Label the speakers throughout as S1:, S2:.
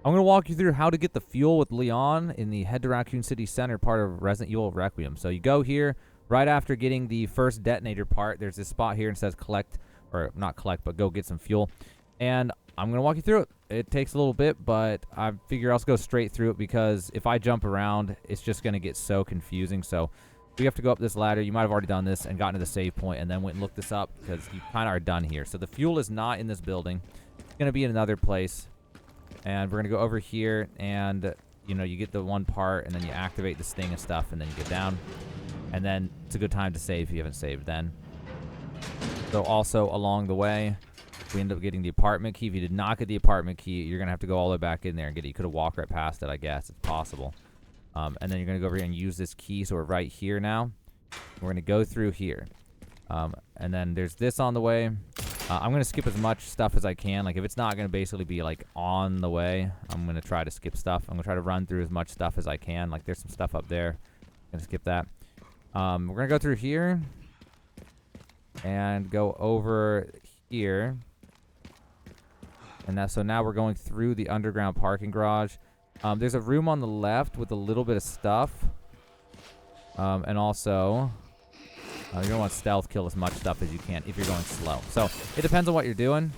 S1: I'm going to walk you through how to get the fuel with Leon in the Head to Raccoon City Center part of Resident Evil Requiem. So you go here right after getting the first detonator part. There's this spot here and says collect, or not collect, but go get some fuel. And I'm going to walk you through it. It takes a little bit, but I figure I'll just go straight through it because if I jump around, it's just going to get so confusing. So we have to go up this ladder. You might have already done this and gotten to the save point and then went and looked this up because you kind of are done here. So the fuel is not in this building. It's going to be in another place. And we're going to go over here and, you know, you get the one part and then you activate this thing and stuff and then you get down. And then it's a good time to save if you haven't saved then. So also along the way, we end up getting the apartment key. If you did not get the apartment key, you're going to have to go all the way back in there and get it. You could have walked right past it, I guess. It's possible. And then you're going to go over here and use this key. So we're right here now. We're going to go through here. And then there's this on the way. I'm going to skip as much stuff as I can. Like, if it's not going to basically be, like, on the way, I'm going to try to skip stuff. I'm going to try to run through as much stuff as I can. Like, there's some stuff up there. I'm going to skip that. We're going to go through here. And go over here. And so now we're going through the underground parking garage. There's a room on the left with a little bit of stuff. And also... you're going to want to stealth kill as much stuff as you can if you're going slow. So, it depends on what you're doing.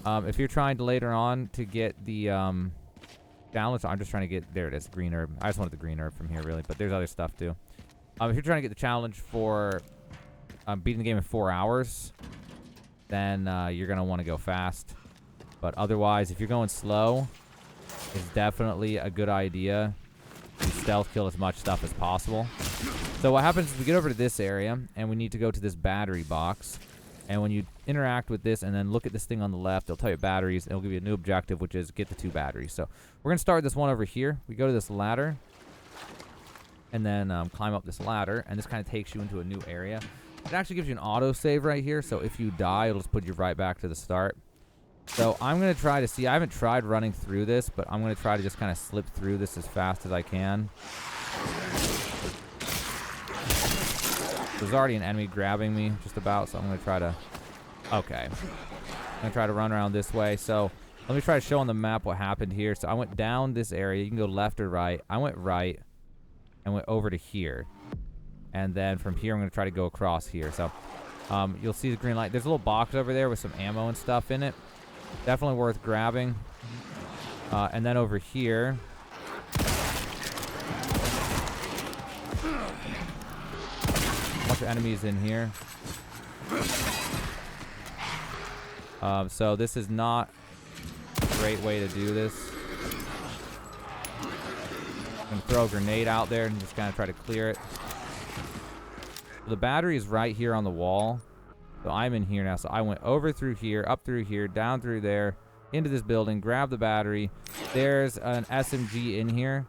S1: If you're trying to later on to get the download, so I'm just trying to get, there it is, green herb. I just wanted the green herb from here, really, but there's other stuff, too. If you're trying to get the challenge for beating the game in 4 hours, then you're going to want to go fast. But otherwise, if you're going slow, it's definitely a good idea to stealth kill as much stuff as possible. So what happens is we get over to this area, and we need to go to this battery box. And when you interact with this and then look at this thing on the left, it'll tell you batteries, and it'll give you a new objective, which is get the 2 batteries. So we're going to start this one over here. We go to this ladder, and then climb up this ladder, and this kind of takes you into a new area. It actually gives you an auto-save right here, so if you die, it'll just put you right back to the start. So I'm going to try to see. I haven't tried running through this, but I'm going to try to just kind of slip through this as fast as I can. There's already an enemy grabbing me just about, so I'm going to try to... Okay. I'm going to try to run around this way. So let me try to show on the map what happened here. So I went down this area. You can go left or right. I went right and went over to here. And then from here, I'm going to try to go across here. So you'll see the green light. There's a little box over there with some ammo and stuff in it. Definitely worth grabbing. And then over here... bunch of enemies in here. So this is not a great way to do this. I'm going to throw a grenade out there and just kind of try to clear it. The battery is right here on the wall. So I'm in here now. So I went over through here, up through here, down through there, into this building, grab the battery. There's an SMG in here.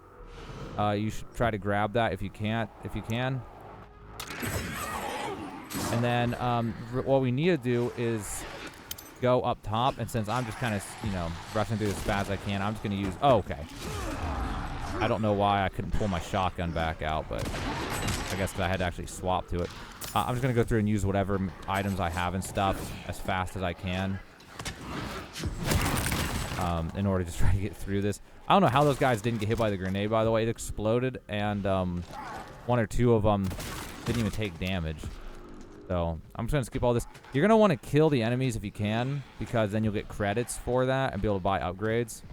S1: You should try to grab that if you can. And then what we need to do is go up top. And since I'm just kind of, you know, rushing through as fast as I can, I'm just going to use... Oh, okay. I don't know why I couldn't pull my shotgun back out, but I guess because I had to actually swap to it. I'm just going to go through and use whatever items I have and stuff as fast as I can in order to try to get through this. I don't know how those guys didn't get hit by the grenade, by the way. It exploded, and 1 or 2 of them didn't even take damage. So I'm just going to skip all this. You're going to want to kill the enemies if you can, because then you'll get credits for that and be able to buy upgrades.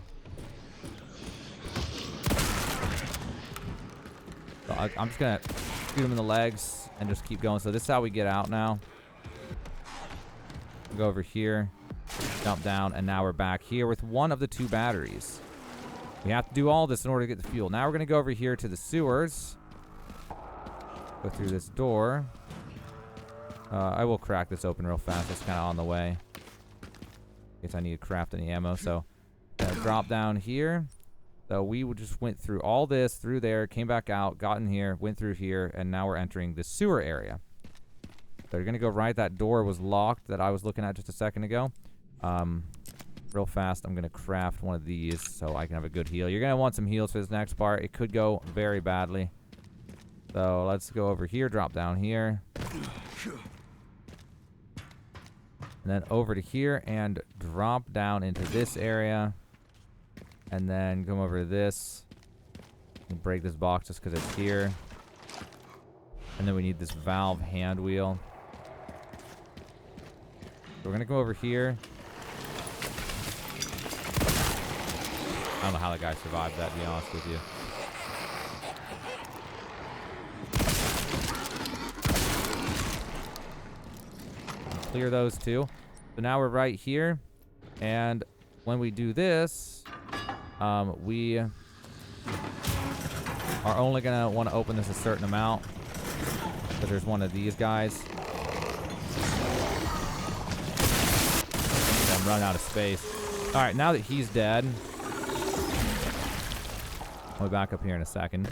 S1: So I'm just going to shoot them in the legs and just keep going. So this is how we get out now. We'll go over here, jump down, and now we're back here with 1 of the 2 batteries. We have to do all this in order to get the fuel. Now we're going to go over here to the sewers. Go through this door. I will crack this open real fast. It's kind of on the way. In case I need to craft any ammo. So, drop down here. So we just went through all this, through there, came back out, got in here, went through here, and now we're entering the sewer area. So you're going to go right. That door was locked that I was looking at just a second ago. Real fast, I'm going to craft one of these so I can have a good heal. You're going to want some heals for this next part. It could go very badly. So let's go over here, drop down here. And then over to here and drop down into this area. And then come over to this. And break this box just because it's here. And then we need this valve hand wheel. So we're going to go over here. I don't know how that guy survived that, to be honest with you. Clear those two. So now we're right here. And when we do this, we are only going to want to open this a certain amount. So there's one of these guys. I'm running out of space. Alright, now that he's dead, I'll be back up here in a second.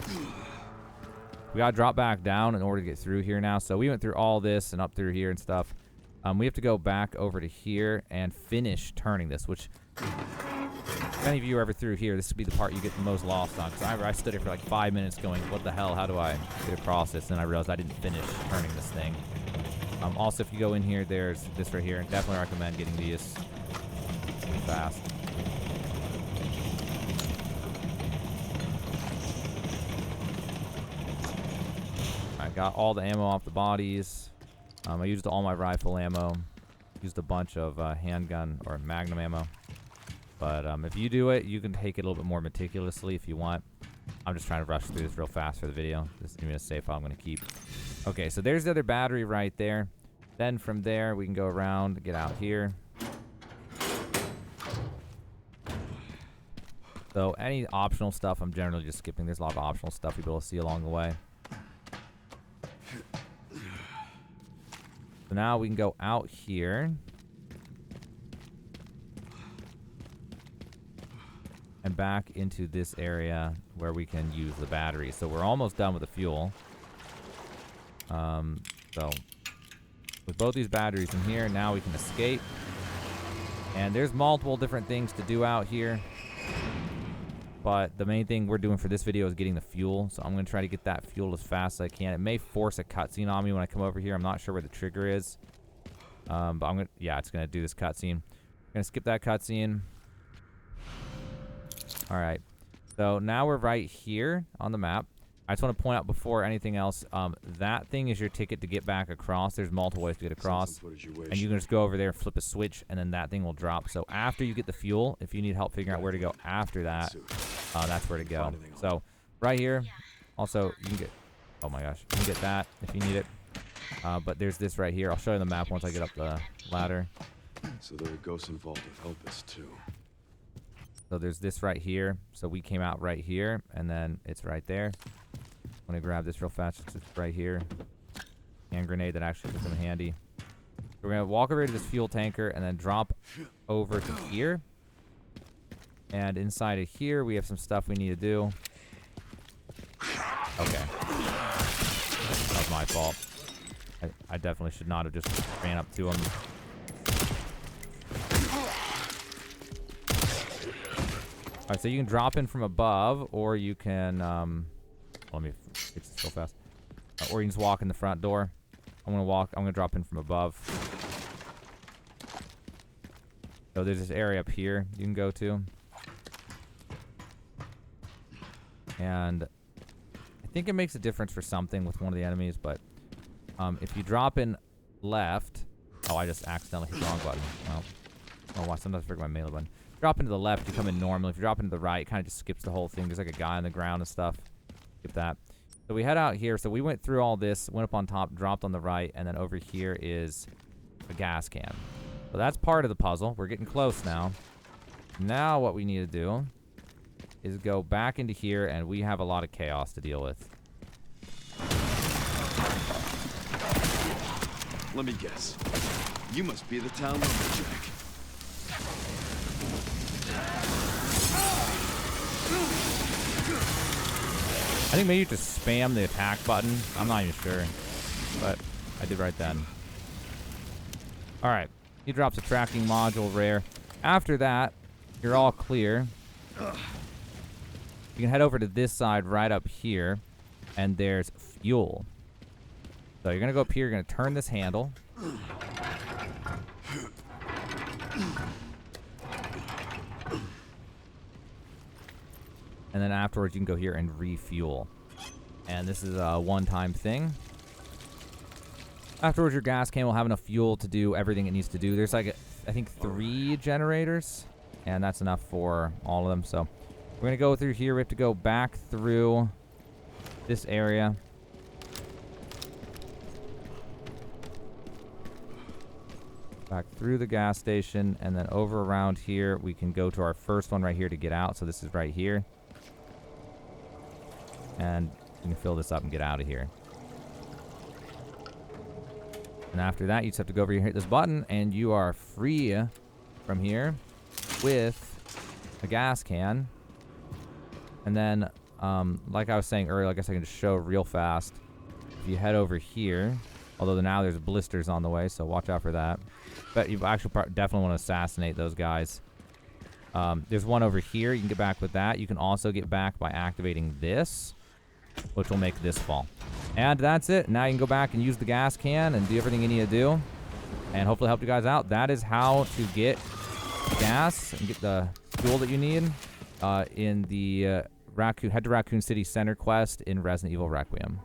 S1: We gotta drop back down in order to get through here now. So we went through all this and up through here and stuff. We have to go back over to here and finish turning this, which, if any of you are ever through here, this would be the part you get the most lost on. Because I stood here for like 5 minutes going, what the hell, how do I get across this? And I realized I didn't finish turning this thing. Also, if you go in here, there's this right here. And definitely recommend getting these fast. I got all the ammo off the bodies. I used all my rifle ammo. Used a bunch of handgun or magnum ammo. But if you do it, you can take it a little bit more meticulously if you want. I'm just trying to rush through this real fast for the video. This is going to be a save file I'm going to keep. Okay, so there's the other battery right there. Then from there, we can go around, get out here. So any optional stuff, I'm generally just skipping. There's a lot of optional stuff you'll be able to see along the way. So now we can go out here. And back into this area where we can use the battery. So we're almost done with the fuel. So with both these batteries in here, now we can escape. And there's multiple different things to do out here. But the main thing we're doing for this video is getting the fuel. So I'm going to try to get that fuel as fast as I can. It may force a cutscene on me when I come over here. I'm not sure where the trigger is. But I'm going to, yeah, it's going to do this cutscene. I'm going to skip that cutscene. All right. So now we're right here on the map. I just want to point out before anything else, that thing is your ticket to get back across. There's multiple ways to get across. And you can just go over there, flip a switch, and then that thing will drop. So after you get the fuel, if you need help figuring out where to go after that, that's where to go. So right here, also, you can get, oh my gosh, you can get that if you need it. But there's this right here. I'll show you the map once I get up the ladder.
S2: So there are ghosts involved to help us too.
S1: So there's this right here. So we came out right here, and then it's right there. I'm going to grab this real fast. It's right here. Hand grenade that actually comes in handy. So we're going to walk over to this fuel tanker and then drop over to here. And inside of here, we have some stuff we need to do. Okay. That was my fault. I definitely should not have just ran up to him. Alright, so you can drop in from above, or you can, let me fix this so fast. Or you can just walk in the front door. I'm gonna drop in from above. So there's this area up here you can go to. And I think it makes a difference for something with one of the enemies, but if you drop in left, oh, I just accidentally hit the wrong button. Well, oh, wow, sometimes I forget my melee button. Drop into the left, you come in normal. If you drop into the right, it kind of just skips the whole thing. There's like a guy on the ground and stuff. Skip that. So we head out here. So we went through all this, went up on top, dropped on the right, and then over here is a gas can. So that's part of the puzzle. We're getting close now. Now what we need to do is go back into here, and we have a lot of chaos to deal with.
S2: Let me guess. You must be the town lumberjack.
S1: I think maybe you just spam the attack button. I'm not even sure, but I did right then. All right, he drops a tracking module rare. After that, you're all clear. You can head over to this side right up here, and there's fuel. So you're gonna go up here. You're gonna turn this handle. And then afterwards, you can go here and refuel. And this is a one-time thing. Afterwards, your gas can will have enough fuel to do everything it needs to do. There's like, I think, 3 generators. And that's enough for all of them. So we're going to go through here. We have to go back through this area. Back through the gas station. And then over around here, we can go to our first one right here to get out. So this is right here. And you can fill this up and get out of here. And after that, you just have to go over here, hit this button, and you are free from here with a gas can. And then, like I was saying earlier, I guess I can just show real fast. If you head over here, although now there's blisters on the way, so watch out for that. But you actually definitely want to assassinate those guys. There's one over here. You can get back with that. You can also get back by activating this, which will make this fall. And that's it. Now you can go back and use the gas can and do everything you need to do. And hopefully help you guys out. That is how to get gas and get the fuel that you need in the Head to Raccoon City Center quest in Resident Evil Requiem.